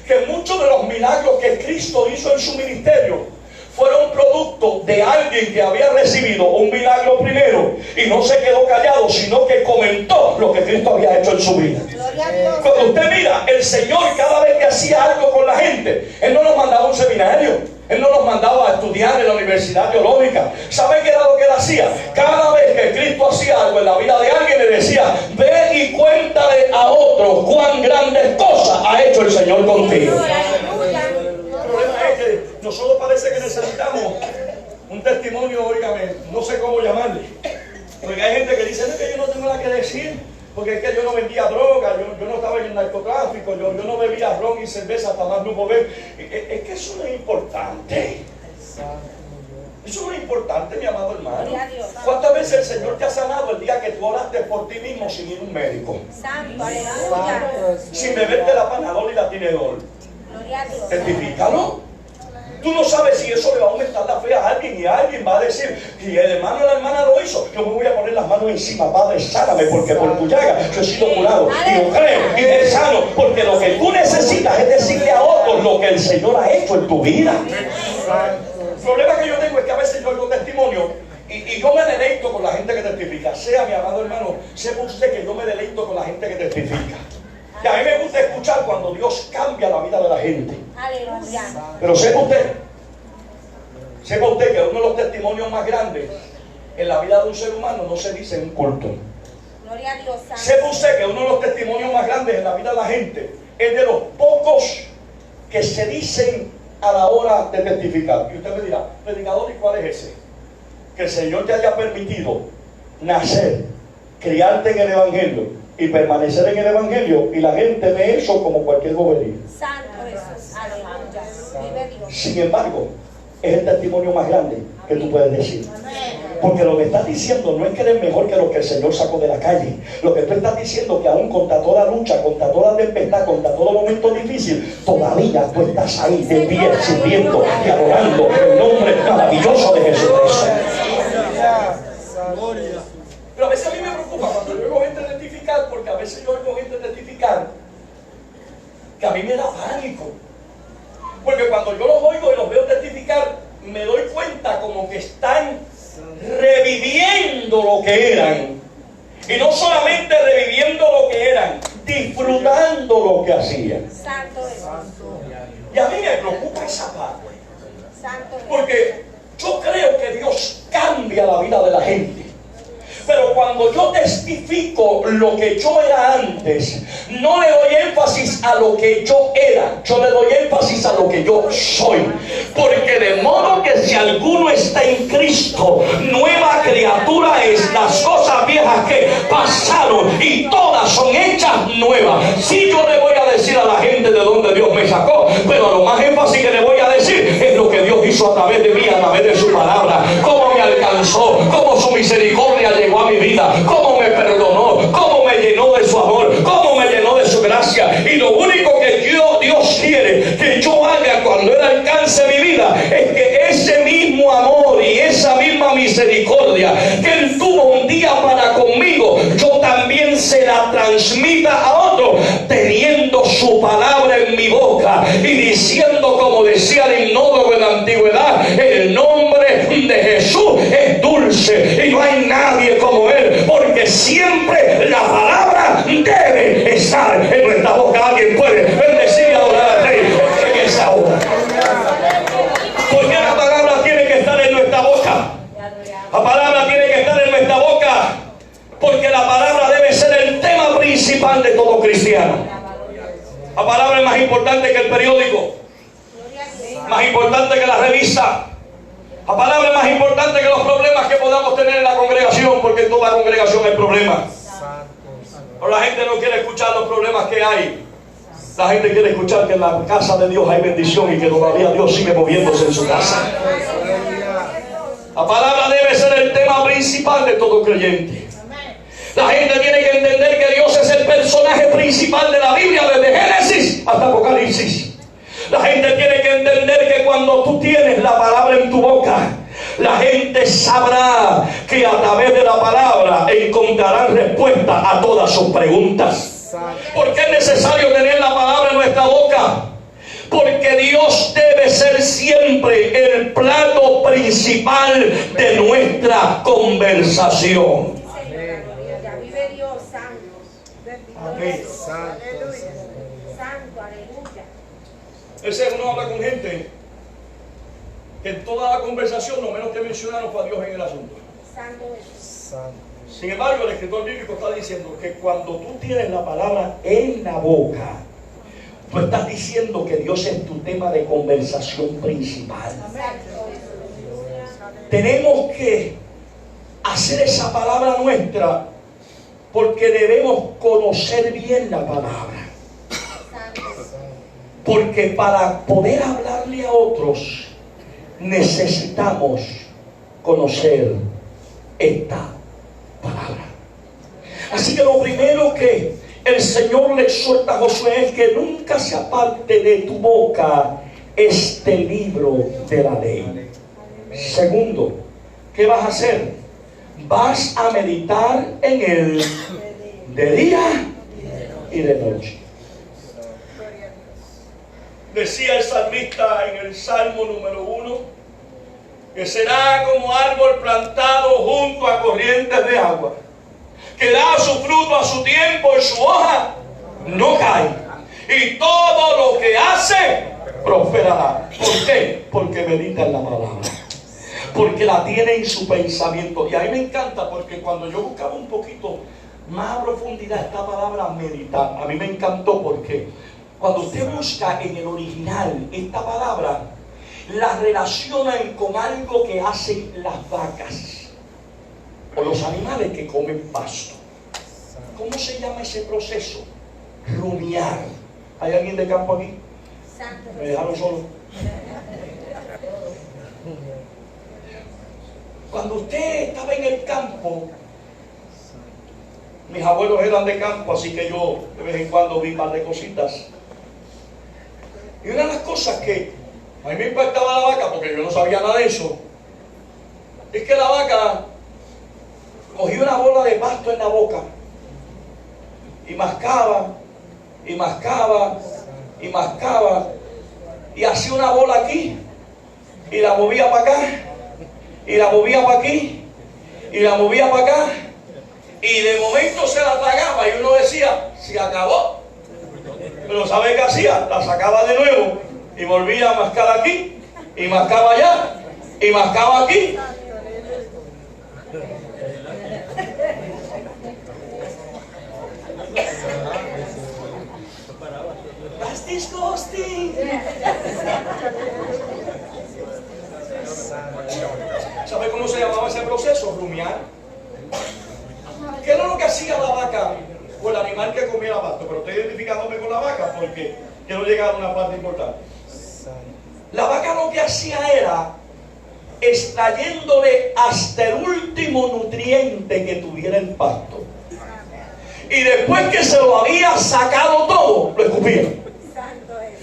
que muchos de los milagros que Cristo hizo en su ministerio fueron producto de alguien que había recibido un milagro primero y no se quedó callado, sino que comentó lo que Cristo había hecho en su vida. Gloria a Dios. Cuando usted mira, el Señor cada vez que hacía algo con la gente, Él no nos mandaba a un seminario, Él no nos mandaba a estudiar en la Universidad Teológica. ¿Sabe qué era lo que Él hacía? Cada vez que Cristo hacía algo en la vida de alguien, le decía: ve y cuéntale a otros cuán grandes cosas ha hecho el Señor contigo. Aleluya. El problema es que nosotros parece que necesitamos un testimonio, óigame, no sé cómo llamarle. Porque hay gente que dice: no, es que yo no tengo nada que decir, porque es que yo no vendía droga, yo no estaba en el narcotráfico, yo no bebía ron y cerveza hasta más no poder. Es que eso no es importante. Eso no es importante, mi amado hermano. Gloria a Dios. ¿Cuántas veces el Señor te ha sanado el día que tú oraste por ti mismo sin ir a un médico? Santo. Aleluya. Sin beberte la Panadol y la Tinedol. Gloria a Dios. Testifícalo. Tú no sabes si eso le va a aumentar la fe a alguien, y alguien va a decir: si el hermano o la hermana lo hizo, yo me voy a poner las manos encima. Padre, sáname, porque por tu llaga yo he sido curado. Y lo creo y eres sano, porque lo que tú necesitas es decirle a otros lo que el Señor ha hecho en tu vida. El problema que yo tengo es que a veces yo oigo testimonio y yo me deleito con la gente que testifica. Sea, mi amado hermano, sepa usted que yo me deleito con la gente que testifica. Y a mí me gusta escuchar cuando Dios cambia la vida de la gente. Aleluya. Pero sepa usted Sepa usted que uno de los testimonios más grandes en la vida de un ser humano no se dice en un culto. Gloria a Dios. Santo. Sepa usted que uno de los testimonios más grandes en la vida de la gente es de los pocos que se dicen a la hora de testificar. Y usted me dirá, predicador, ¿y cuál es ese? Que el Señor te haya permitido nacer, criarte en el Evangelio y permanecer en el Evangelio, y la gente ve eso como cualquier bobería. Santo Jesús. Aleluya. Vive Dios. Sin embargo, es el testimonio más grande que tú puedes decir. Porque lo que estás diciendo no es que eres mejor que lo que el Señor sacó de la calle. Lo que tú estás diciendo es que aún contra toda lucha, contra toda tempestad, contra todo momento difícil, todavía tú estás ahí de pie, sirviendo y adorando el nombre maravilloso de Jesucristo. Pero a veces a mí me preocupa cuando yo oigo gente testificar, porque a veces yo oigo gente testificar que a mí me da pánico. Porque cuando yo los oigo y los veo testificar, me doy cuenta como que están reviviendo lo que eran. Y no solamente reviviendo lo que eran, disfrutando lo que hacían. Santo Jesús. Y a mí me preocupa esa parte. Santo Jesús. Porque yo creo que Dios cambia la vida de la gente. Pero cuando yo testifico lo que yo era antes, no le doy énfasis a lo que yo era, yo le doy énfasis a lo que yo soy. Porque de modo que si alguno está en Cristo, nueva criatura es. Las cosas viejas que pasaron y todas son hechas nuevas. Sí, yo le voy a decir a la gente de donde Dios me sacó, pero lo más énfasis que le voy a decir es lo que Dios hizo a través de mí, a través de su palabra. Cómo me alcanzó, cómo su misericordia llegó a mi vida, cómo me perdonó, cómo me llenó de su amor, cómo me llenó de su gracia. Y lo único que Dios quiere que yo haga cuando Él alcance mi vida es que ese mismo amor y esa misma misericordia que Él tuvo un día para conmigo, yo también se la transmita a otro, teniendo su palabra en mi boca y diciendo, como decía el himnólogo de la antigüedad, el nombre de Jesús es dulce y no hay nadie como Él, porque siempre la palabra debe estar en nuestra boca. Alguien puede bendecir y adorar al Rey en esa hora. Porque la palabra tiene que estar en nuestra boca. La palabra tiene que estar en nuestra boca, porque la palabra debe ser el tema principal de todo cristiano. La palabra es más importante que el periódico, más importante que la revista. La palabra es más importante que los problemas que podamos tener en la congregación, porque en toda congregación hay problemas. Pero la gente no quiere escuchar los problemas que hay. La gente quiere escuchar que en la casa de Dios hay bendición y que todavía Dios sigue moviéndose en su casa. La palabra debe ser el tema principal de todo creyente. La gente tiene que entender que Dios es el personaje principal de la Biblia, desde Génesis hasta Apocalipsis. La gente tiene que entender que cuando tú tienes la palabra en tu boca, la gente sabrá que a través de la palabra encontrarán respuesta a todas sus preguntas. ¿Por qué es necesario tener la palabra en nuestra boca? Porque Dios debe ser siempre el plato principal de nuestra conversación. Vive Dios, santo. Amén. Santo, aleluya. Ese uno habla con gente que en toda la conversación lo menos que mencionaron fue a Dios en el asunto. Santo Jesús. Sin embargo, el escritor bíblico está diciendo que cuando tú tienes la palabra en la boca, tú estás diciendo que Dios es tu tema de conversación principal. Tenemos que hacer esa palabra nuestra, porque debemos conocer bien la palabra. Porque para poder hablarle a otros necesitamos conocer esta palabra. Así que lo primero que el Señor le exhorta a Josué es que nunca se aparte de tu boca este libro de la ley. Segundo, ¿qué vas a hacer? Vas a meditar en él de día y de noche. Decía el salmista en el Salmo número 1, que será como árbol plantado junto a corrientes de agua, que da su fruto a su tiempo y su hoja no cae, y todo lo que hace prosperará. ¿Por qué? Porque medita en la palabra. porque la tiene en su pensamiento. Y a mí me encanta porque cuando yo buscaba un poquito más a profundidad esta palabra meditar, a mí me encantó porque cuando usted busca en el original esta palabra, la relacionan con algo que hacen las vacas o los animales que comen pasto. ¿Cómo se llama ese proceso? Rumiar. ¿Hay alguien de campo aquí? Santo Me dejaron solo. Cuando usted estaba en el campo, mis abuelos eran de campo, así que yo de vez en cuando vi un par de cositas. Y una de las cosas que a mí me impactaba la vaca, porque yo no sabía nada de eso, es que la vaca cogía una bola de pasto en la boca y mascaba, y mascaba, y mascaba, y hacía una bola aquí, y la movía para acá, y la movía para aquí, y la movía para acá, y de momento se la tragaba, y uno decía, se acabó. Pero ¿sabe qué hacía? La sacaba de nuevo, y volvía a mascar aquí, y mascaba allá, y mascaba aquí. That's disgusting. ¿Sabe cómo se llamaba ese proceso? Rumiar. ¿Qué era lo que hacía la vaca o el animal que comía pasto? Pero estoy identificándome con la vaca porque quiero llegar a una parte importante. La vaca lo que hacía era extrayéndole hasta el último nutriente que tuviera el pasto. Y después que se lo había sacado todo, lo escupía.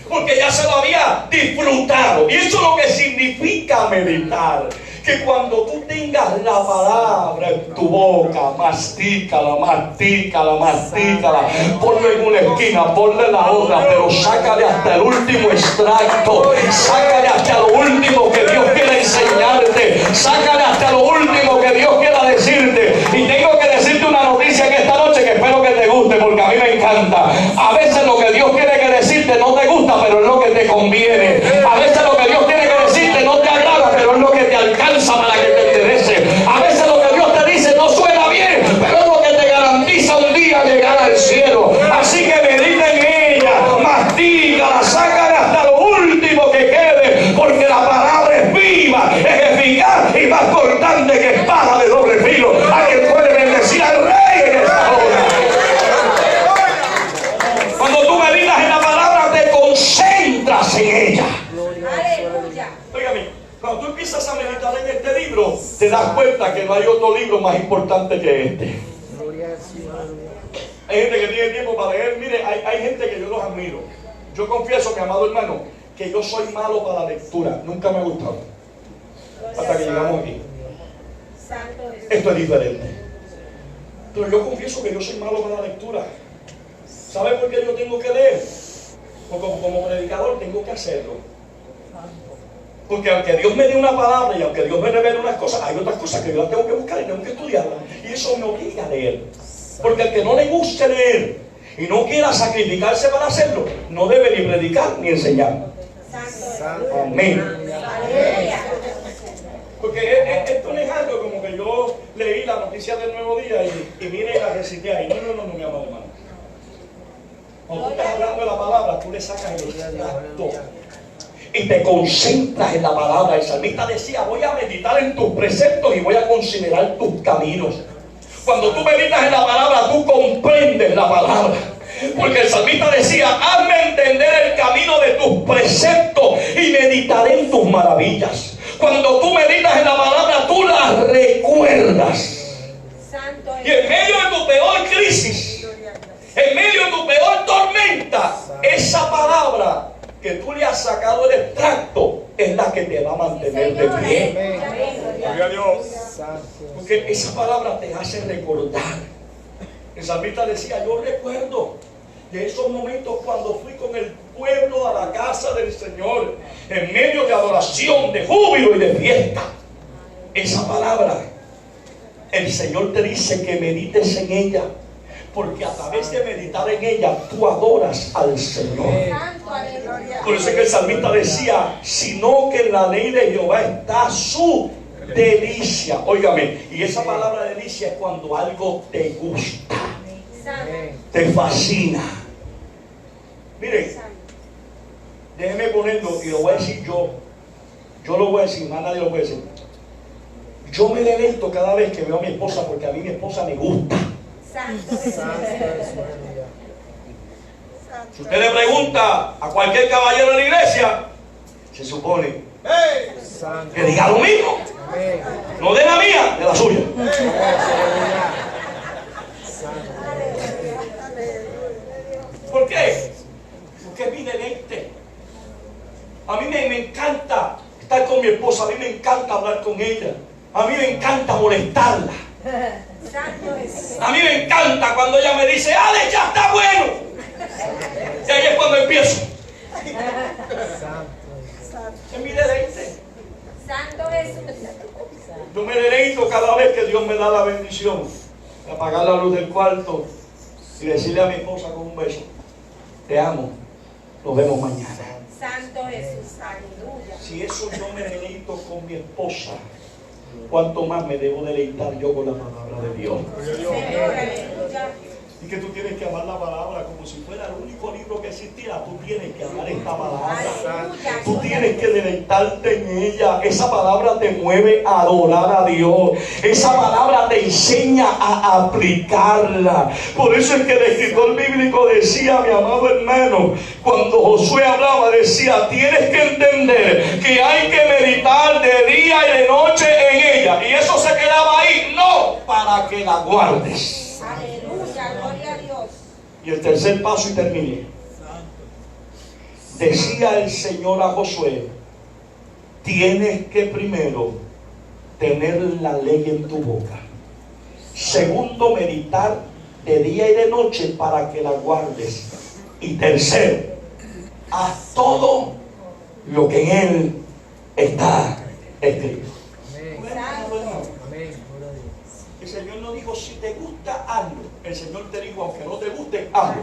Porque ya se lo había disfrutado. Y eso es lo que significa meditar. Que cuando tú tengas la palabra en tu boca, mastícala, mastícala, mastícala, ponlo en una esquina, ponle la otra, pero sácale hasta el último extracto, sácale hasta lo último que Dios quiere enseñarte, sácale hasta lo último que Dios quiera decirte. Y tengo que decirte una noticia que esta noche que espero que te guste, porque a mí me encanta. A veces lo que Dios quiere que decirte no te gusta, pero es lo que te conviene. A veces lo que Dios quiere que decirte no te agrada, pero es lo que te alcanza para que te interese. A veces lo que Dios te dice no suena bien, pero es lo que te garantiza un día llegar al cielo. Así que medita en ella, mastícala, sácala hasta lo último que quede, porque la palabra es viva, es eficaz y más cortante que espada de doble filo. A quien puede bendecir al Rey en esta hora. Cuando tú meditas en la palabra, te concentras en ella. Aleluya. Óigame, cuando tú empiezas a meditar en este libro, te das cuenta que no hay otro libro más importante que este. Hay gente que tiene tiempo para leer. Mire, hay gente que yo los admiro. Yo confieso, mi amado hermano, que yo soy malo para la lectura. Nunca me ha gustado. Hasta que llegamos aquí. Santo Jesús. Esto es diferente. Pero yo confieso que yo soy malo para la lectura. ¿Sabe por qué yo tengo que leer? Porque como predicador tengo que hacerlo. Porque aunque Dios me dé una palabra y aunque Dios me revele unas cosas, hay otras cosas que yo las tengo que buscar y tengo que estudiarlas. Y eso me obliga a leer. Porque al que no le guste leer y no quiera sacrificarse para hacerlo, no debe ni predicar ni enseñar. Santo. Amén. Aleluya. Porque esto no es algo como que yo leí la noticia del Nuevo Día y vine y la recité ahí. No, mi amado hermano. Cuando tú estás hablando de la palabra, tú le sacas el extracto y te concentras en la palabra. El salmista decía, voy a meditar en tus preceptos y voy a considerar tus caminos. Cuando tú meditas en la palabra, tú comprendes la palabra. Porque el salmista decía, hazme entender el camino de tus preceptos y meditaré en tus maravillas. Cuando tú meditas en la palabra, tú las recuerdas. Santo Y en medio de tu peor crisis, en medio de tu peor tormenta, esa palabra que tú le has sacado el extracto es la que te va a mantener de pie. Gloria a Dios. Porque esa palabra te hace recordar. El salmista decía, yo recuerdo de esos momentos cuando fui con el pueblo a la casa del Señor, en medio de adoración, de júbilo y de fiesta. Esa palabra, el Señor te dice que medites en ella, porque a través de meditar en ella, tú adoras al Señor. Santo, aleluya. Por eso es que el salmista decía, sino que en la ley de Jehová está su Delicia, óigame, y esa palabra delicia es cuando algo te gusta, te fascina. Miren, déjeme ponerlo y lo voy a decir yo lo voy a decir, más nadie lo puede decir. Yo me deleito cada vez que veo a mi esposa porque a mí mi esposa me gusta. Si usted le pregunta a cualquier caballero de la iglesia, se supone que diga lo mismo. No de la mía, de la suya. ¿Por qué? Porque es mi deleite. A mí me encanta estar con mi esposa, a mí me encanta hablar con ella, a mí me encanta molestarla. A mí me encanta cuando ella me dice, Alex, ya está bueno. Y ahí es cuando empiezo. Es mi deleite. Santo Jesús. Yo me deleito cada vez que Dios me da la bendición de apagar la luz del cuarto y decirle a mi esposa con un beso, te amo, nos vemos mañana. Santo Jesús, aleluya. Si eso yo me deleito con mi esposa, ¿cuánto más me debo deleitar yo con la palabra de Dios? Señor, aleluya. Y que tú tienes que amar la palabra como si fuera el único libro que existiera. Tú tienes que amar esta palabra. Tú tienes que deleitarte en ella. Esa palabra te mueve a adorar a Dios. Esa palabra te enseña a aplicarla. Por eso es que el escritor bíblico decía, mi amado hermano, cuando Josué hablaba, decía, tienes que entender que hay que meditar de día y de noche en ella. Y eso se quedaba ahí, no para que la guardes. Aleluya, gloria a Dios. Y el tercer paso y terminé. Decía el Señor a Josué, tienes que primero tener la ley en tu boca. Segundo, meditar de día y de noche para que la guardes. Y tercero, haz todo lo que en él está escrito. El Señor no dijo, si te gusta, hazlo. El Señor te dijo, aunque no te guste, hazlo.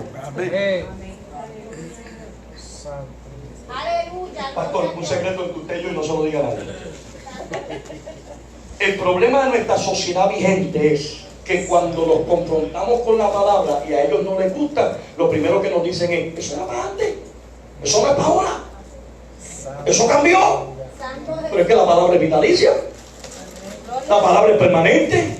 Aleluya. Pastor, un secreto entre usted y yo y no se lo diga a nadie. El problema de nuestra sociedad vigente es que cuando los confrontamos con la palabra y a ellos no les gusta, lo primero que nos dicen es, eso era para antes, eso no es para ahora, eso cambió. Pero es que la palabra es vitalicia, la palabra es permanente.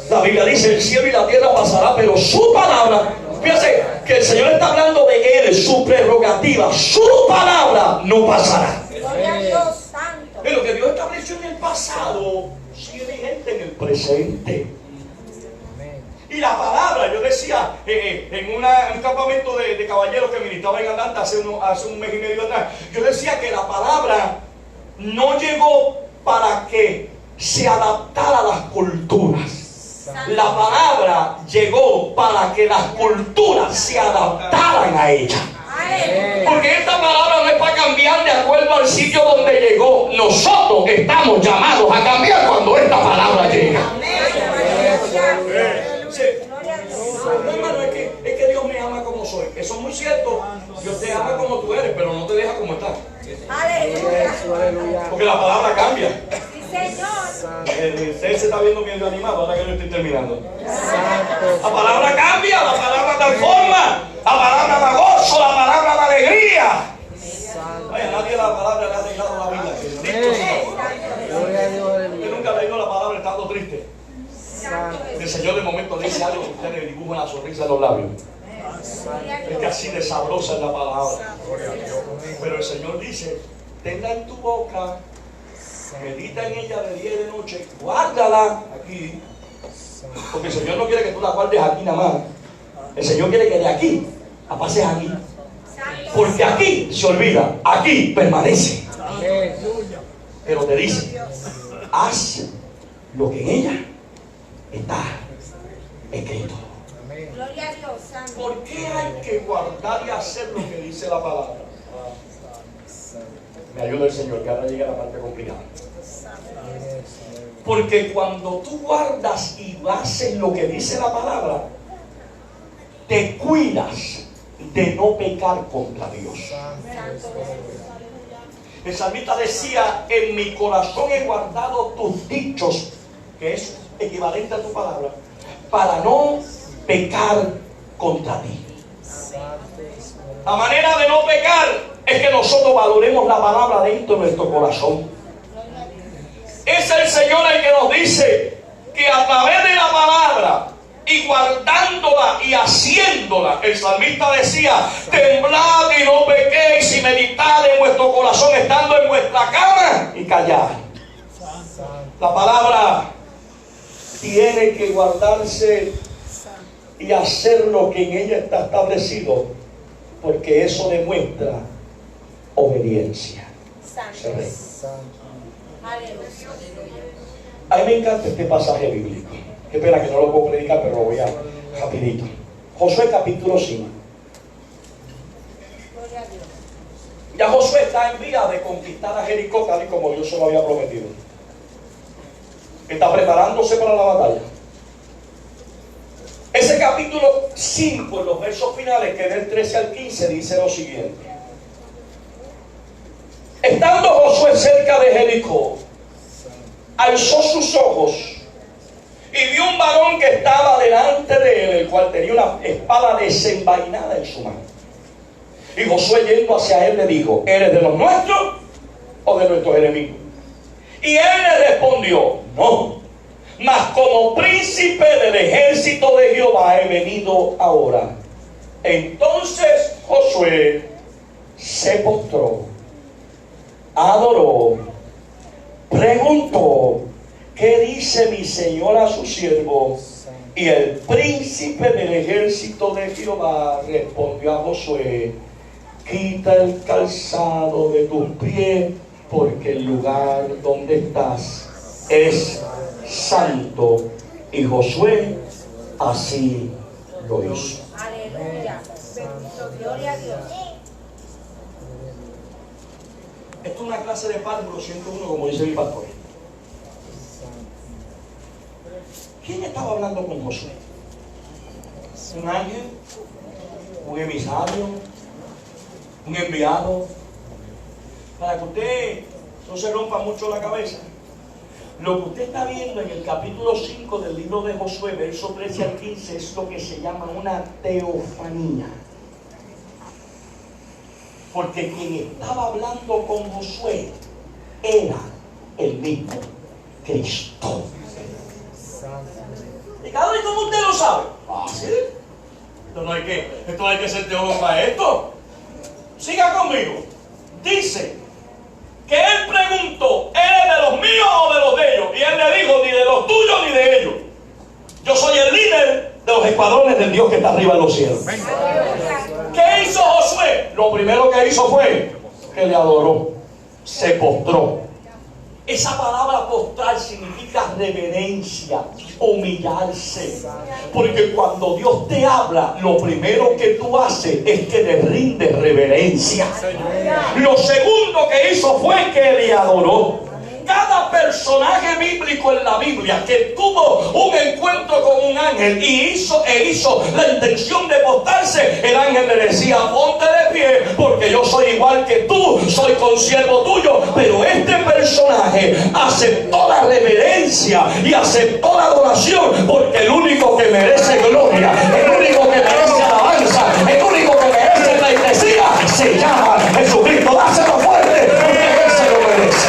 La Biblia dice, el cielo y la tierra pasará, pero su palabra, fíjate que el Señor está hablando de él, su prerrogativa, su palabra no pasará. Gloria a Dios, santo. Lo que Dios estableció en el pasado sigue vigente en el presente. Y la palabra, yo decía en un campamento de caballeros que ministraba en Atlanta hace un mes y medio atrás, yo decía que la palabra no llegó para que se adaptara a las culturas. La palabra llegó para que las culturas se adaptaran a ella. Porque esta palabra no es para cambiar de acuerdo al sitio donde llegó. Nosotros estamos llamados a cambiar cuando esta palabra llega. No, hermano, es que Dios me ama como soy. Eso es muy cierto. Dios te ama como tú eres, pero no te deja como estás. Porque la palabra cambia. Usted se está viendo bien animado ahora que yo estoy terminando. La palabra cambia, la palabra transforma, la palabra da gozo, la palabra da alegría. Vaya, nadie la palabra le ha arreglado la vida. Usted nunca ha leído la palabra estando triste. El Señor de momento le dice algo que usted le dibuja una sonrisa en los labios. Es que así de sabrosa es la palabra. Pero el Señor dice, tenla en tu boca, medita en ella de día y de noche, guárdala aquí. Porque el Señor no quiere que tú la guardes aquí nada más. El Señor quiere que de aquí la pases aquí. Porque aquí se olvida, aquí permanece. Pero te dice, haz lo que en ella está escrito. Gloria a Dios, santo. ¿Por qué hay que guardar y hacer lo que dice la palabra? Me ayuda el Señor, que ahora llega la parte complicada. Porque cuando tú guardas y haces lo que dice la palabra, te cuidas de no pecar contra Dios. El salmista decía: en mi corazón he guardado tus dichos, que es equivalente a tu palabra, para no pecar contra ti. La manera de no pecar es que nosotros valoremos la palabra dentro de nuestro corazón. Es el Señor el que nos dice que a través de la palabra y guardándola y haciéndola, el salmista decía: temblad y no pequéis, y meditad en vuestro corazón estando en vuestra cama y callad. La palabra tiene que guardarse y hacer lo que en ella está establecido, porque eso demuestra obediencia. A mí me encanta este pasaje bíblico. Qué pena que no lo puedo predicar, pero lo voy a rapidito. Josué capítulo 5. Ya Josué está en vía de conquistar a Jericó, tal y como Dios se lo había prometido. Está preparándose para la batalla. Ese capítulo 5, en los versos finales, que del 13 al 15, dice lo siguiente: estando Josué cerca de Jericó, alzó sus ojos y vio un varón que estaba delante de él, el cual tenía una espada desenvainada en su mano. Y Josué, yendo hacia él, le dijo: ¿eres de los nuestros o de nuestros enemigos? Y él le respondió: no, mas como príncipe del ejército de Jehová he venido ahora. Entonces Josué se postró, adoró, preguntó: ¿qué dice mi señor a su siervo? Y el príncipe del ejército de Jehová respondió a Josué: quita el calzado de tus pies, porque el lugar donde estás es santo. Y Josué así lo hizo. Aleluya. Gloria a Dios. Esto es una clase de párvulo 101, como dice mi pastor. ¿Quién estaba hablando con Josué? ¿Un ángel? ¿Un emisario? ¿Un enviado? Para que usted no se rompa mucho la cabeza, lo que usted está viendo en el capítulo 5 del libro de Josué, verso 13 al 15, es lo que se llama una teofanía. Porque quien estaba hablando con Josué era el mismo Cristo. ¿Y cada vez cómo usted lo sabe? Fácil. Esto no hay que ser teólogo para esto. Siga conmigo. Dice que él preguntó: ¿eres de los míos o de los de ellos? Y él le dijo: ni de los tuyos ni de ellos. Yo soy el líder de los escuadrones del Dios que está arriba en los cielos. ¿Qué hizo Josué? Lo primero que hizo fue que le adoró, se postró. Esa palabra postrar significa reverencia, humillarse. Porque cuando Dios te habla, lo primero que tú haces es que le rindes reverencia. Lo segundo que hizo fue que le adoró. Cada personaje bíblico en la Biblia que tuvo un encuentro con un ángel y hizo la intención de postrarse, el ángel le decía: ponte de pie, porque yo soy igual que tú, soy consiervo tuyo. Pero este personaje aceptó la reverencia y aceptó la adoración, porque el único que merece gloria, el único que merece alabanza, el único que merece la iglesia se llama Jesucristo. Dáselo fuerte, porque Él se lo merece.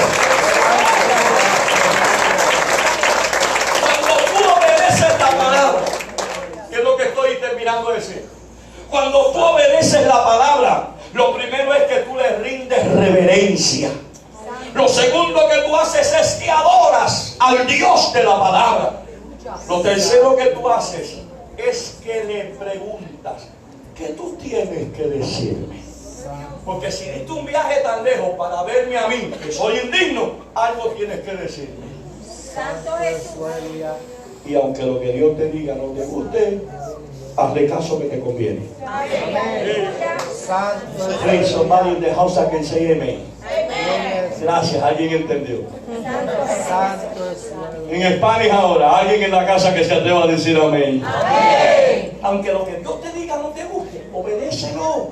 Terminando de decir, cuando tú obedeces la palabra, lo primero es que tú le rindes reverencia. Lo segundo que tú haces es que adoras al Dios de la palabra. Lo tercero que tú haces es que le preguntas: ¿qué tú tienes que decirme? Porque si diste un viaje tan lejos para verme a mí, que soy indigno, algo tienes que decirme. Santo Jesús. Y aunque lo que Dios te diga no te guste, hazle caso que te conviene. Please, somebody in the house that can say amen. Gracias, alguien entendió. En Spanish ahora, alguien en la casa que se atreva a decir amén. Aunque lo que Dios te diga no te guste, obedécelo.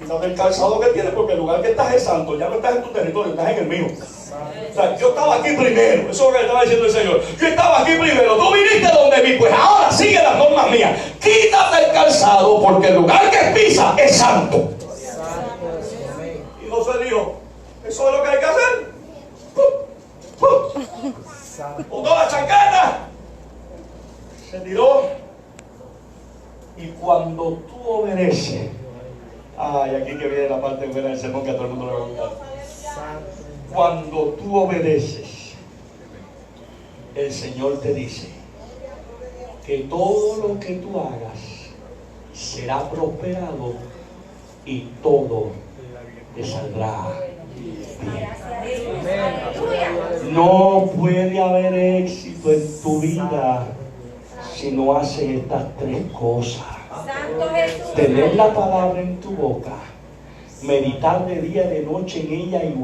Quítate el calzado que tienes, porque el lugar que estás es santo. Ya no estás en tu territorio, estás en el mío. O sea, yo estaba aquí primero. Eso es lo que le estaba diciendo el Señor. Yo estaba aquí primero. Tú viniste donde mí. Pues ahora sigue las normas mías. Quítate el calzado, porque el lugar que pisa es santo. Y Josué dijo: eso es lo que hay que hacer. Botó la chaqueta, se tiró. Y cuando tú obedeces, ay, aquí que viene la parte buena del sermón que a todo el mundo le va a gustar. Cuando tú obedeces, el Señor te dice que todo lo que tú hagas será prosperado y todo te saldrá bien. No puede haber éxito en tu vida si no haces estas tres cosas: tener la palabra en tu boca, meditar de día y de noche en ella y